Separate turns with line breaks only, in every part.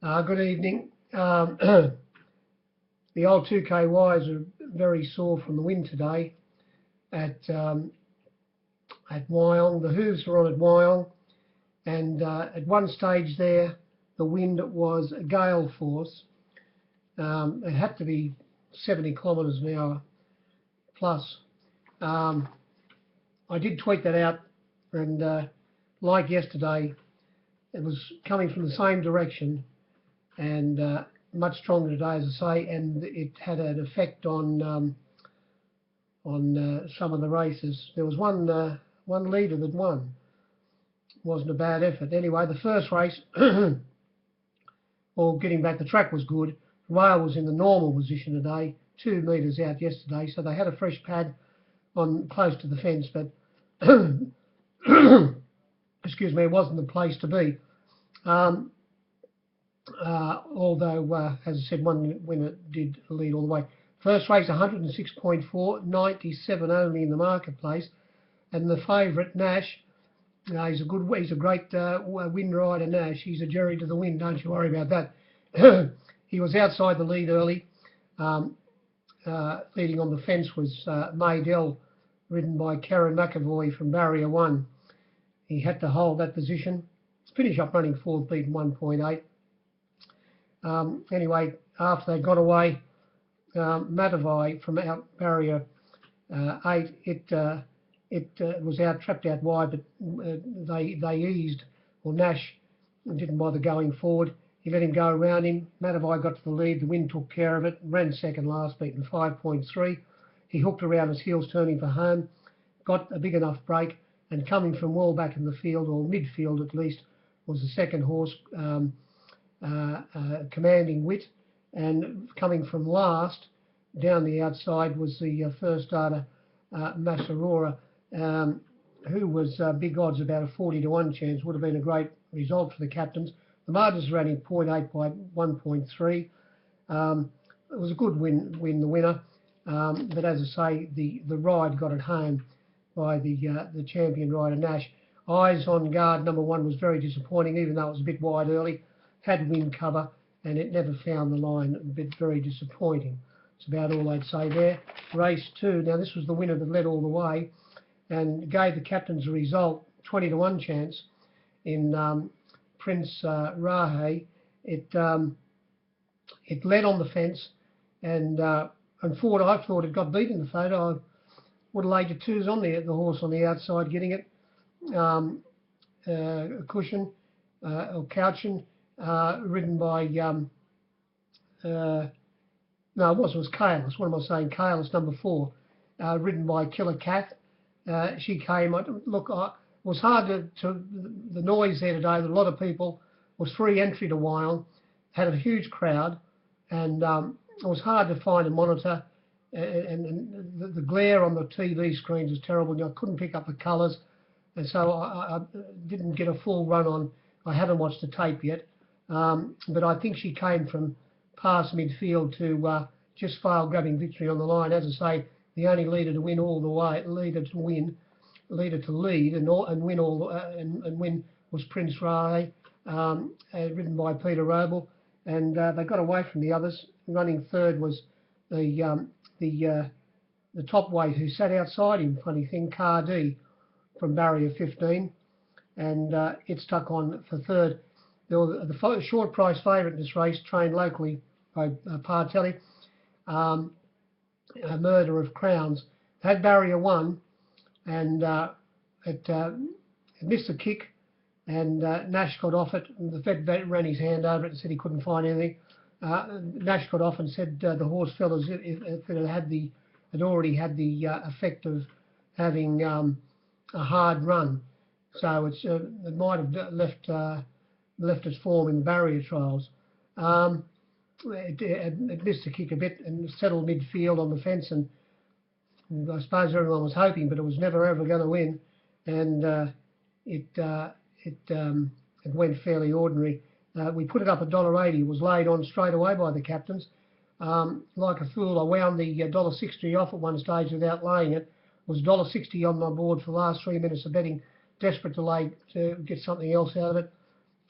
Good evening. The old 2KYs are very sore from the wind today at Wyong. The hooves were on at Wyong, and at one stage there, the wind was a gale force. It had to be 70 kilometres an hour plus. I did tweet that out, and like yesterday, it was coming from the same direction and much stronger today, as I say, and it had an effect on some of the races. There was one leader that won. Wasn't a bad effort. Anyway, the first race, or getting back, the track was good. Rail was in the normal position today, 2 metres out yesterday, so they had a fresh pad on close to the fence, but excuse me, it wasn't the place to be. Although, as I said, one winner did lead all the way. First race, 106.4, 97 only in the marketplace, and the favourite Nash. He's a great wind rider, Nash. He's a jury to the wind. Don't you worry about that. He was outside the lead early. Leading on the fence was Maydell, ridden by Karen McAvoy from Barrier 1. He had to hold that position. Finish up running 4th, beaten 1.8. Anyway, after they got away, Matavai from out Barrier 8, it was trapped out wide, but they eased, or Nash didn't bother going forward. He let him go around him. Matavai got to the lead. The wind took care of it. Ran second last, beaten 5.3. He hooked around his heels, turning for home. Got a big enough break, and coming from well back in the field, or midfield at least, was the second horse, Commanding Wit, and coming from last down the outside was the first starter, Massarora, who was big odds, about a 40-1 chance. Would have been a great result for the captains. The margins ran in 0.8 by 1.3. It was a good win, the winner, but as I say, the ride got it home by the champion rider Nash. Eyes on Guard number 1 was very disappointing, even though it was a bit wide early. Had wind cover, and it never found the line. A bit very disappointing. That's about all I'd say there. Race 2. Now, this was the winner that led all the way and gave the captains a result, 20-1 chance in Prince Rahe. It led on the fence, and Ford, I thought it got beat in the photo. I would have laid the 2s on the horse on the outside, getting it. Cushion, or Couchin, ridden by, no, it was Kalis. What am I saying? Kalis, number 4, ridden by Killer Cat. She came, look, it was hard the noise there today, a lot of people, was free entry to Wyong, had a huge crowd, and it was hard to find a monitor, and the glare on the TV screens was terrible, and I couldn't pick up the colours, and so I didn't get a full run on. I haven't watched the tape yet, but I think she came from past midfield to just fail grabbing victory on the line. As I say, the only leader to win all the way, leader to lead and win all and win was Prince Rahe, ridden by Peter Roble, and they got away from the others. Running third was the top weight who sat outside him. Funny thing, Cardi from Barrier 15, and it stuck on for third. The short price favourite in this race, trained locally by Partelli, A Murder of Crowns, had Barrier 1, and it missed the kick, and Nash got off it, and the vet ran his hand over it and said he couldn't find anything. Nash got off and said the horse fell as if it had already had the effect of having a hard run, so it might have left its form in the barrier trials. It missed the kick a bit and settled midfield on the fence, and I suppose everyone was hoping, but it was never ever going to win, and it went fairly ordinary. We put it up $1.80. It was laid on straight away by the captains. Like a fool, I wound the $1.60 off at one stage without laying it. It was $1.60 on my board for the last 3 minutes of betting, desperate to get something else out of it,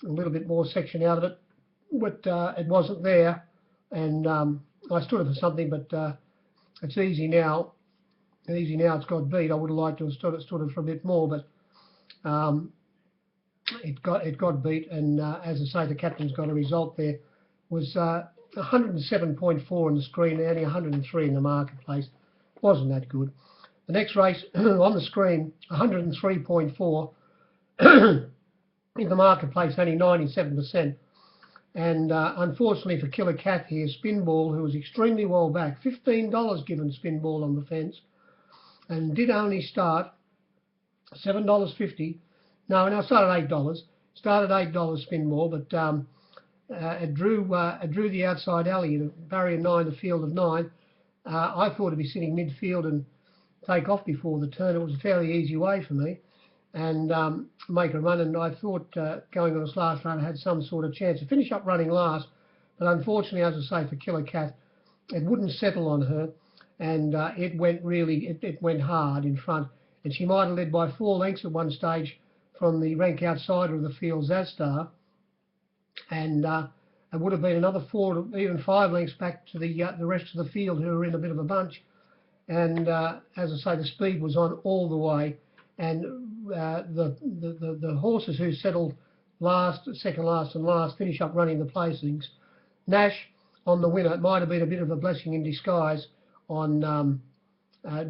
a little bit more section out of it. but it wasn't there, and I stood it for something, but it's easy now. Easy now. It's got beat. I would have liked to have stood it for a bit more, but um, it got beat. And as I say, the captain's got a result there. Was 107.4 on the screen, only 103 in the marketplace. Wasn't that good. The next race on the screen, 103.4 in the marketplace, only 97%. And unfortunately for Killer Cat here, Spinball, who was extremely well back, $15 given Spinball on the fence, and did only start $7.50. No, I started $8. Started $8 Spinball, but it drew the outside alley, barrier 9, the field of 9. I thought it'd be sitting midfield and take off before the turn. It was a fairly easy way for me, and make a run. And I thought going on its last run, I had some sort of chance to finish up running last. But unfortunately, as I say, for Killer Cat, it wouldn't settle on her, and it went hard in front. And she might have led by 4 lengths at one stage from the rank outsider of the field, Zastar. And it would have been another 4 to even 5 lengths back to the rest of the field, who were in a bit of a bunch. And as I say, the speed was on all the way, and the horses who settled last, second last, and last finish up running the placings. Nash on the winner. It might have been a bit of a blessing in disguise on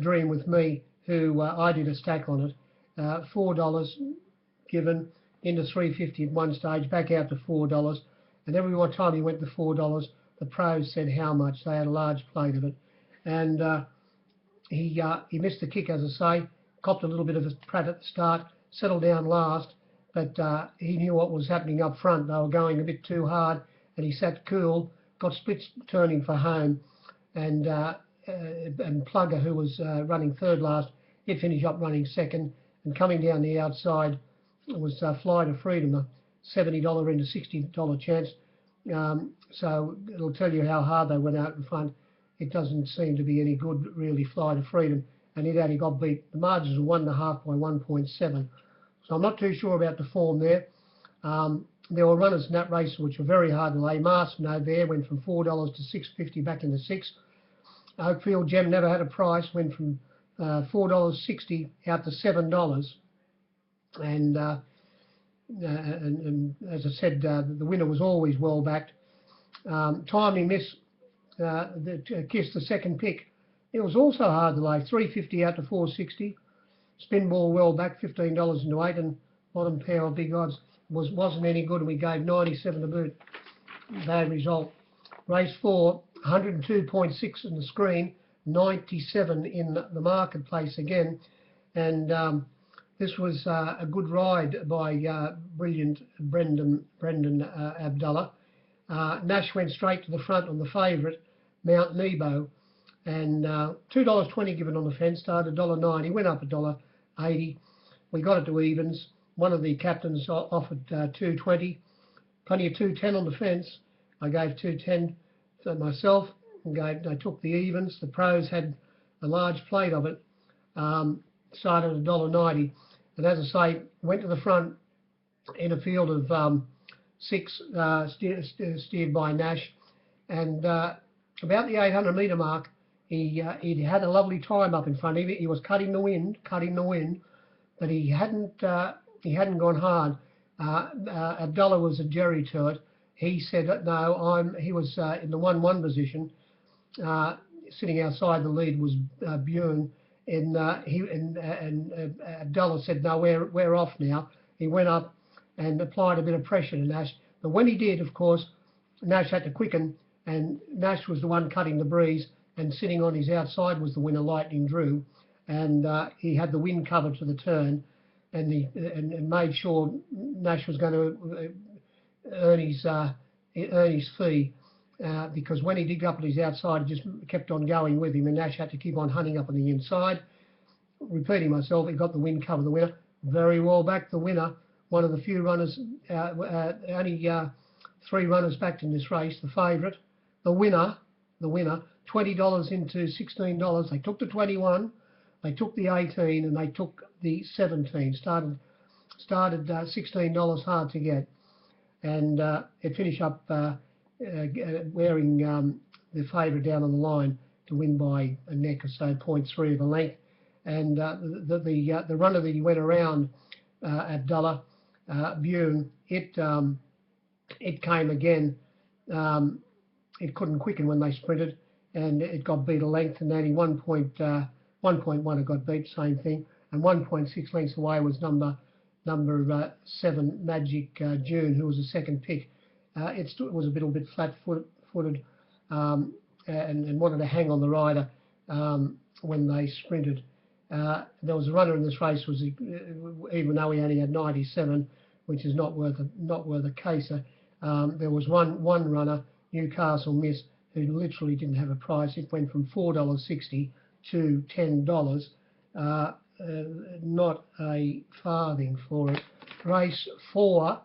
Dream with Me, who I did a stack on it. $4 given into $3.50 at one stage, back out to $4, and every time he went to $4, the pros said how much. They had a large plate of it, and he missed the kick, as I say, copped a little bit of a prat at the start, settled down last, but he knew what was happening up front. They were going a bit too hard, and he sat cool, got splits turning for home, and Plugger, who was running third last, he'd finish up running second, and coming down the outside was Fly to Freedom, a $70 into $60 chance. So it'll tell you how hard they went out in front. It doesn't seem to be any good, really, Fly to Freedom, and it only got beat. The margins were 1.5 by 1.7. So I'm not too sure about the form there. There were runners in that race which were very hard to lay. Mars from Novair went from $4 to $6.50 back into 6. Oakfield Gem never had a price, went from $4.60 out to $7. And as I said, the winner was always well backed. Timely Miss, Kiss, the second pick. It was also hard to lay, $3.50 out to $4.60. Spinball well back, $15 into 8, and bottom pair of big odds wasn't any good, and we gave 97 to boot. Bad result. Race 4, 102.6 on the screen, 97 in the marketplace again, and this was a good ride by brilliant Brendan Abdullah. Nash went straight to the front on the favourite, Mount Nebo, and $2.20 given on the fence, started $1.90, went up $1.80. We got it to evens. One of the captains offered $2.20, plenty of $2.10 on the fence. I gave $2.10 for myself, and I took the evens. The pros had a large plate of it, started at $1.90. And as I say, went to the front in a field of 6, steered by Nash. And about the 800 metre mark, he had a lovely time up in front. He was cutting the wind, but he hadn't gone hard. Abdullah was a jerry to it. He said, no, he was in the 1-1 position. Sitting outside the lead was Bjorn. And Abdullah said, no, we're off now. He went up and applied a bit of pressure to Nash. But when he did, of course, Nash had to quicken, and Nash was the one cutting the breeze, and sitting on his outside was the winner, Lightning Drew. And he had the wind cover to the turn, and made sure Nash was going to earn his fee. Because when he digged up at his outside, he just kept on going with him, and Nash had to keep on hunting up on the inside. Repeating myself, he got the wind cover, the winner. Very well back, the winner. One of the few runners, only 3 runners backed in this race. The favourite, the winner, $20 into $16. They took the 21, they took the 18, and they took the 17. Started $16 hard to get. and it finished up wearing the favourite down on the line to win by a neck or so, 0.3 of a length. And the runner that he went around at Dulla, Wyong, it came again. It couldn't quicken when they sprinted, and it got beat a length, and only 1.1 it got beat, same thing, and 1.6 lengths away was number 7 Magic June, who was the second pick. It was a little bit flat-footed and wanted to hang on the rider when they sprinted. There was a runner in this race, even though he only had 97, which is not worth a caser. There was one runner, Newcastle Miss, who literally didn't have a price. It went from $4.60 to $10. Not a farthing for it. Race 5,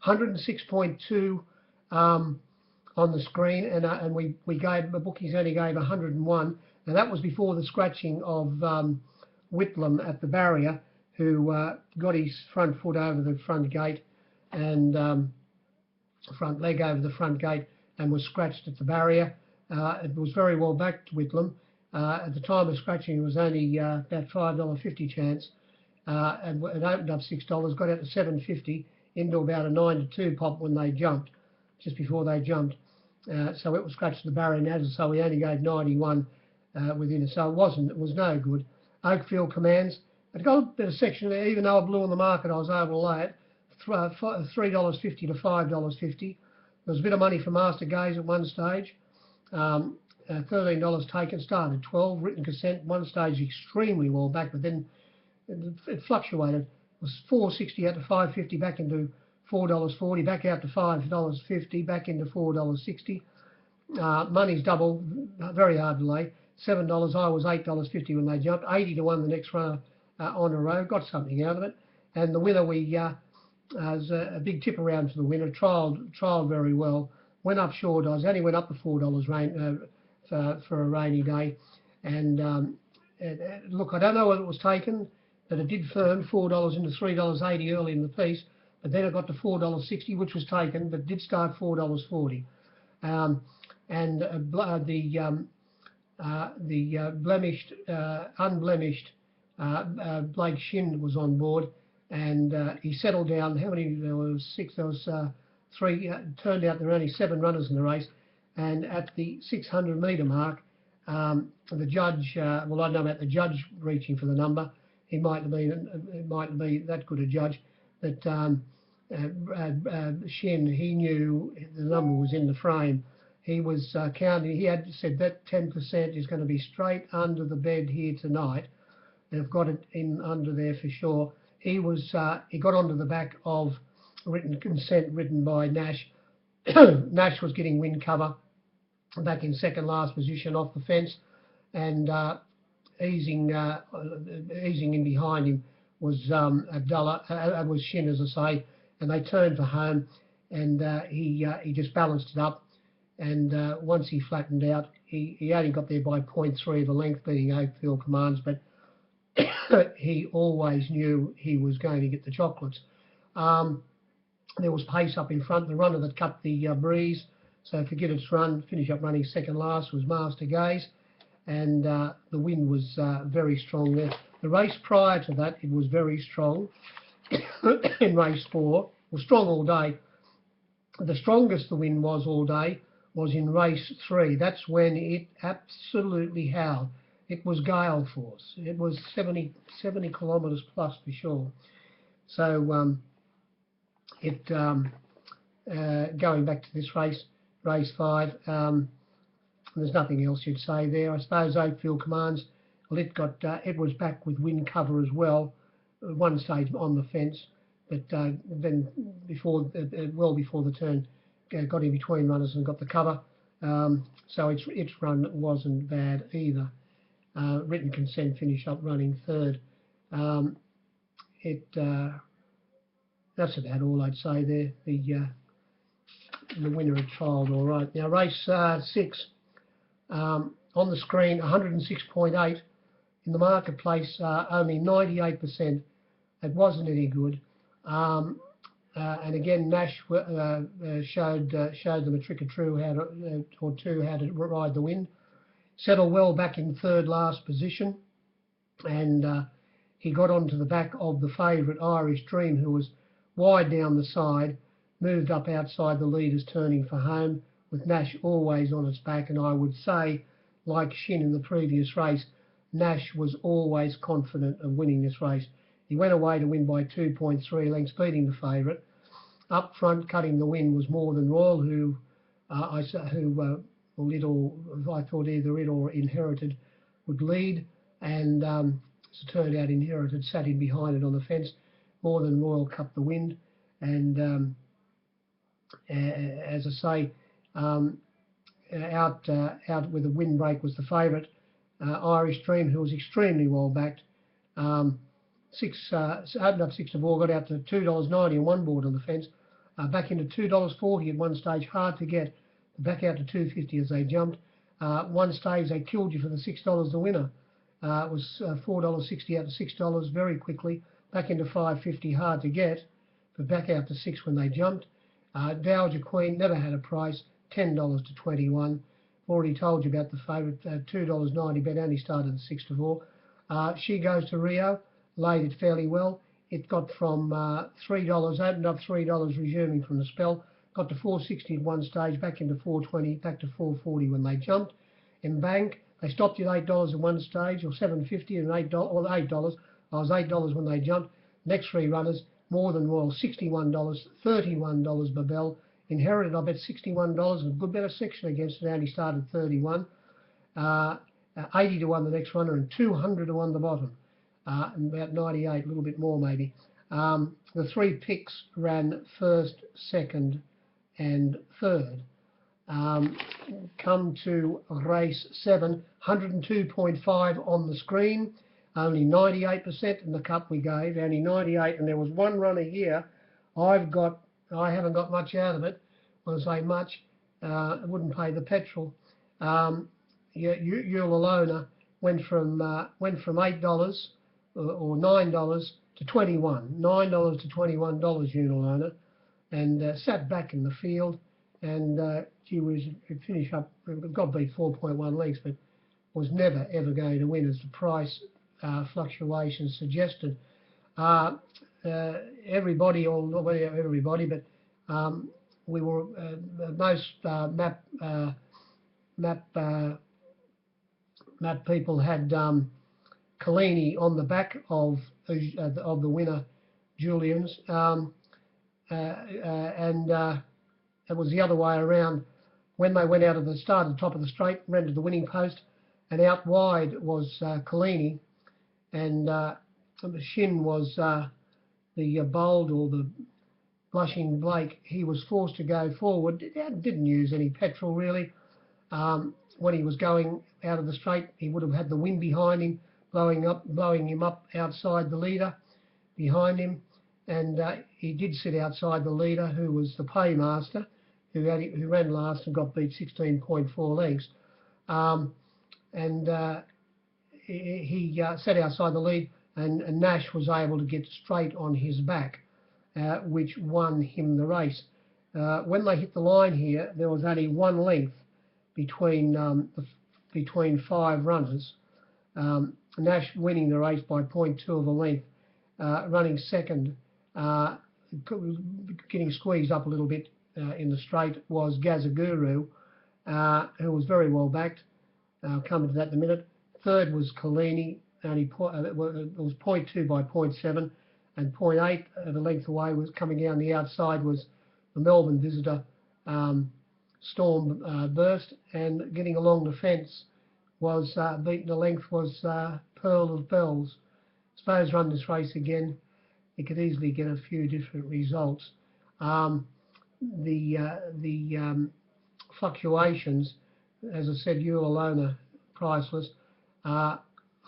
106.2 on the screen, and we gave, the bookies only gave 101. Now that was before the scratching of Whitlam at the barrier, who got his front foot over the front gate and front leg over the front gate and was scratched at the barrier. It was very well backed, Whitlam. At the time of scratching, it was only about $5.50 chance, and it opened up $6, got out to $7.50, into about a 9-2 pop when they jumped, just before they jumped. So it was scratched at the barrier now, so we only gave 91 within it. So it was no good. Oakfield Commands, it got a bit of section there, even though I blew on the market, I was able to lay it, $3.50 to $5.50. There was a bit of money for Master Gaze at one stage. $13 taken, started 12, written consent, one stage extremely well back, but then it fluctuated. It was $4.60 out to $5.50, back into $4.40, back out to $5.50, back into $4.60. Money's double, very hard to lay. $7, I was $8.50 when they jumped, 80 to 1 the next runner on a row, got something out of it. And the winner, was a big tip around for the winner, trialled very well, went up short. I only went up to $4 for a rainy day. And look, I don't know whether it was taken, but it did firm $4 into $3.80 early in the piece, but then it got to $4.60, which was taken, but did start $4.40. The unblemished Blake Shin was on board, and he settled down. How many? There was 6. There was 3. Turned out there were only 7 runners in the race, and at the 600-metre mark, the judge. Well, I don't know about the judge reaching for the number. He mightn't be that good a judge, but Shin, he knew the number was in the frame. He was counting. He had said that 10% is going to be straight under the bed here tonight. They've got it in under there for sure. He got onto the back of written consent written by Nash. Nash was getting wind cover back in second last position off the fence, and easing in behind him was Abdullah. Was Shin, as I say, and they turned for home, and he just balanced it up. And once he flattened out, he only got there by 0.3 of a length, beating Oakfield Commands, but he always knew he was going to get the chocolates. There was pace up in front. The runner that cut the breeze, so forget its run, finish up running second last, was Master Gaze, and the wind was very strong there. The race prior to that, it was very strong in race 4. Was strong all day. The strongest the wind was all day was in race 3. That's when it absolutely howled. It was gale force. It was 70 kilometres plus for sure. So going back to this race 5, there's nothing else you'd say there. I suppose Oakfield Commands, well, it was back with wind cover as well, at one stage on the fence, but then well before the turn, got in between runners and got the cover. So its run wasn't bad either. Written consent finished up running third. That's about all I'd say there. The winner had trialled all right. Now race 6, on the screen 106.8, in the marketplace only 98%. It wasn't any good. and again, Nash showed them a trick or two how to ride the wind. Settled well back in third last position, and he got onto the back of the favourite Irish Dream, who was wide down the side, moved up outside the leaders, turning for home, with Nash always on its back. And I would say, like Shin in the previous race, Nash was always confident of winning this race. He went away to win by 2.3 lengths, beating the favourite. Up front, cutting the win, was More Than Royal, who I thought either it or Inherited would lead, and as it turned out, Inherited sat in behind it on the fence. More Than Royal cut the wind, and as I say, out with a windbreak was the favourite, Irish Dream, who was extremely well backed. Opened up 6 to 4, got out to $2.90 on one board on the fence, back into $2.40 at one stage, hard to get, back out to $2.50 as they jumped. One stage they killed you for the $6 the winner. It was $4.60 out to $6 very quickly, back into $5.50, hard to get, but back out to $6 when they jumped. Dowager Queen never had a price, $10 to $21. Already told you about the favourite, $2.90 bet, only started at 6 to 4. She Goes to Rio, laid it fairly well. It got from $3, opened up $3, resuming from the spell, got to $4.60 at one stage, back into $4.20, back to $4.40 when they jumped. In Bank, they stopped at $8 at one stage, or $7.50 and $8, or $8. I was $8 when they jumped. Next three runners, More Than Royal, $61, $31 Babel. Inherited, I bet $61, and a good better section against it, only started 31. 80 to 1 the next runner, and 200 to 1 the bottom. And about 98, a little bit more maybe. The three picks ran first, second, and third. Come to race 7, 102.5 on the screen, only 98% in the cup we gave, only 98, and there was one runner here. I haven't got much out of it. When I say much, it wouldn't pay the petrol. You'll Alona went from $8 or $9 to $21, $9 to $21 Unalona, and sat back in the field, and it finished up, got beat 4.1 lengths, but was never ever going to win, as the price fluctuations suggested. Everybody, or not everybody, but we were most map people had Collini on the back of the winner, Julian's, and it was the other way around. When they went out of the start, at the top of the straight, ran to the winning post, and out wide was Collini, and Shin was the bold, or the blushing Blake. He was forced to go forward, didn't use any petrol really. When he was going out of the straight, he would have had the wind behind him, blowing him up outside the leader behind him, and he did sit outside the leader, who was the paymaster, who ran last and got beat 16.4 lengths, and he sat outside the lead, and Nash was able to get straight on his back, which won him the race. When they hit the line here, there was only one length between 5 runners. Nash winning the race by 0.2 of a length. Running second, getting squeezed up a little bit in the straight, was Gazaguru, who was very well backed. I'll come to that in a minute. Third was Collini, only it was 0.2 by 0.7, and 0.8 of a length away was coming down the outside was the Melbourne visitor, Storm Burst, and getting along the fence was beaten a length was Pearl of Bells. Suppose run this race again, it could easily get a few different results. The fluctuations, as I said, Alona priceless.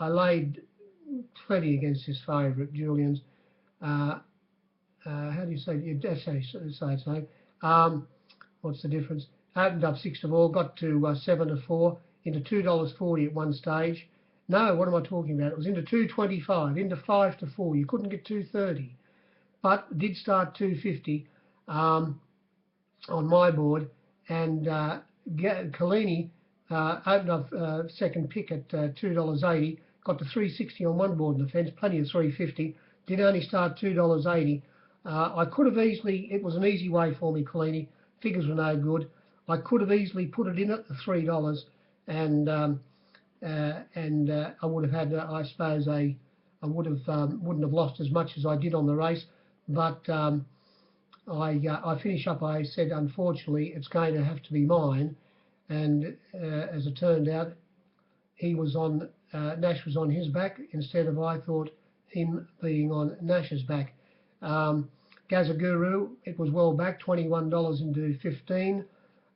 I laid plenty against his favourite, Julian's. How do you say? That's how you say its name. What's the difference? Opened up 6 to 4, got to 7 to 4, into $2.40 at one stage. No, what am I talking about? It was into $2.25, into 5 to 4. You couldn't get $2.30. but did start 250 on my board, and Collini opened up second pick at $2.80, got to 360 on one board in the fence, plenty of 350, did only start $2.80. I could have easily, it was an easy way for me, Collini, figures were no good. I could have easily put it in at the $3, and I would have had, I suppose, I wouldn't have lost as much as I did on the race, but I finish up. I said, unfortunately, it's going to have to be mine, and as it turned out, he was on Nash was on his back instead of, I thought, him being on Nash's back. Gazaguru, it was well back, $21 into 15.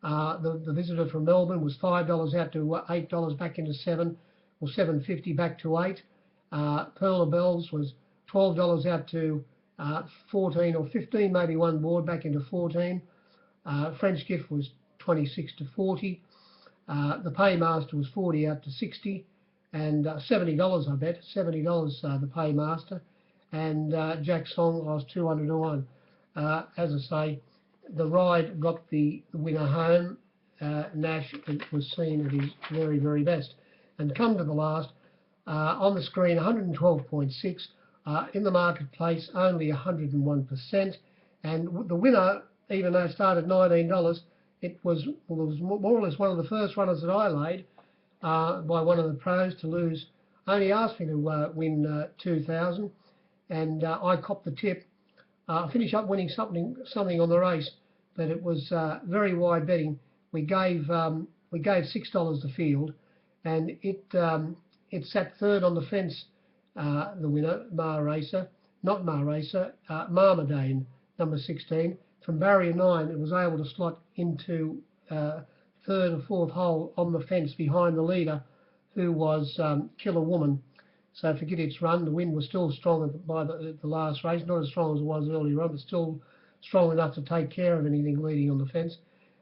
The visitor from Melbourne was $5 out to $8 back into 7, or $7.50 back to 8. Pearl of Bells was $12 out to 14 or 15, maybe one board back into 14. French Gift was 26 to 40. The Paymaster was 40 out to 60, and $70 I bet, $70 the Paymaster, and Jack Song I was 200 to 1. As I say, the ride got the winner home. Nash was seen at his very, very best. And come to the last, on the screen 112.6, in the marketplace only 101%, and the winner, even though it started $19, it was more or less one of the first runners that I laid by one of the pros to lose. Only asked me to win 2,000, and I copped the tip. I finished up winning something on the race, but it was very wide betting. We gave $6 the field, and it sat third on the fence. The winner, Marmadane, number 16. From barrier 9, it was able to slot into third or fourth hole on the fence behind the leader, who was Killer Woman. So forget its run. The wind was still strong by the last race, not as strong as it was earlier on, but still strong enough to take care of anything leading on the fence.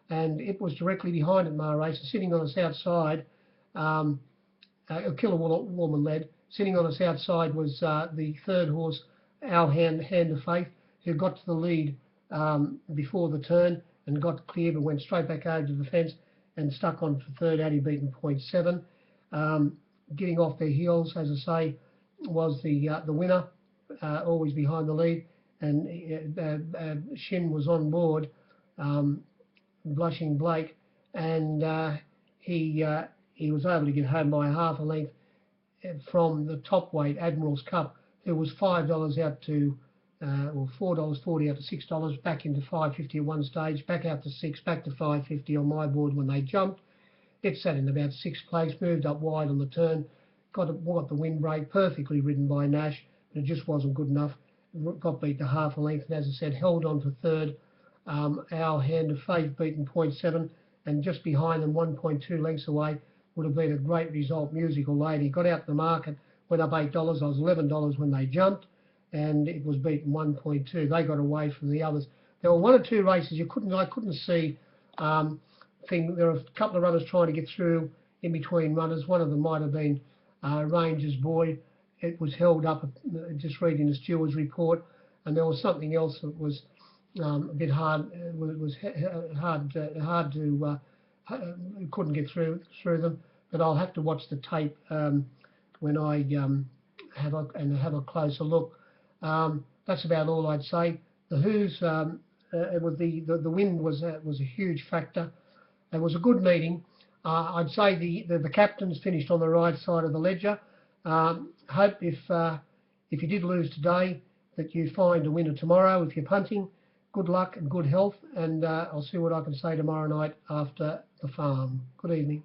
And it was directly behind it, Racer, sitting on its outside. Killer Woman led. Sitting on its outside was the third horse, Our Hand of Faith, who got to the lead before the turn and got clear, but went straight back over to the fence and stuck on for third, only beaten 0.7. Getting off their heels, as I say, was the winner, always behind the lead, and Shin was on board, Blushing Blake, and he was able to get home by half a length from the top weight, Admiral's Cup, who was $5 out to, or $4.40 out to $6, back into $5.50 at one stage, back out to $6, back to $5.50 on my board when they jumped. It sat in about 6th place, moved up wide on the turn, got the windbreak, perfectly ridden by Nash, but it just wasn't good enough. Got beat to half a length, and as I said, held on for third. Our Hand of Faith beaten 0.7, and just behind them, 1.2 lengths away, would have been a great result. Musical Lady got out the market, went up $8. I was $11 when they jumped, and it was beaten 1.2. They got away from the others. There were one or two races I couldn't see. There were a couple of runners trying to get through in between runners. One of them might have been Ranger's Boy. It was held up, just reading the steward's report, and there was something else that was a bit hard. It was hard to couldn't get through them. But I'll have to watch the tape when I have a closer look. That's about all I'd say. The Who's it was the wind was a huge factor. It was a good meeting. I'd say the captains finished on the right side of the ledger. Hope if you did lose today, that you find a winner tomorrow. If you're punting, good luck and good health, and I'll see what I can say tomorrow night after the farm. Good evening.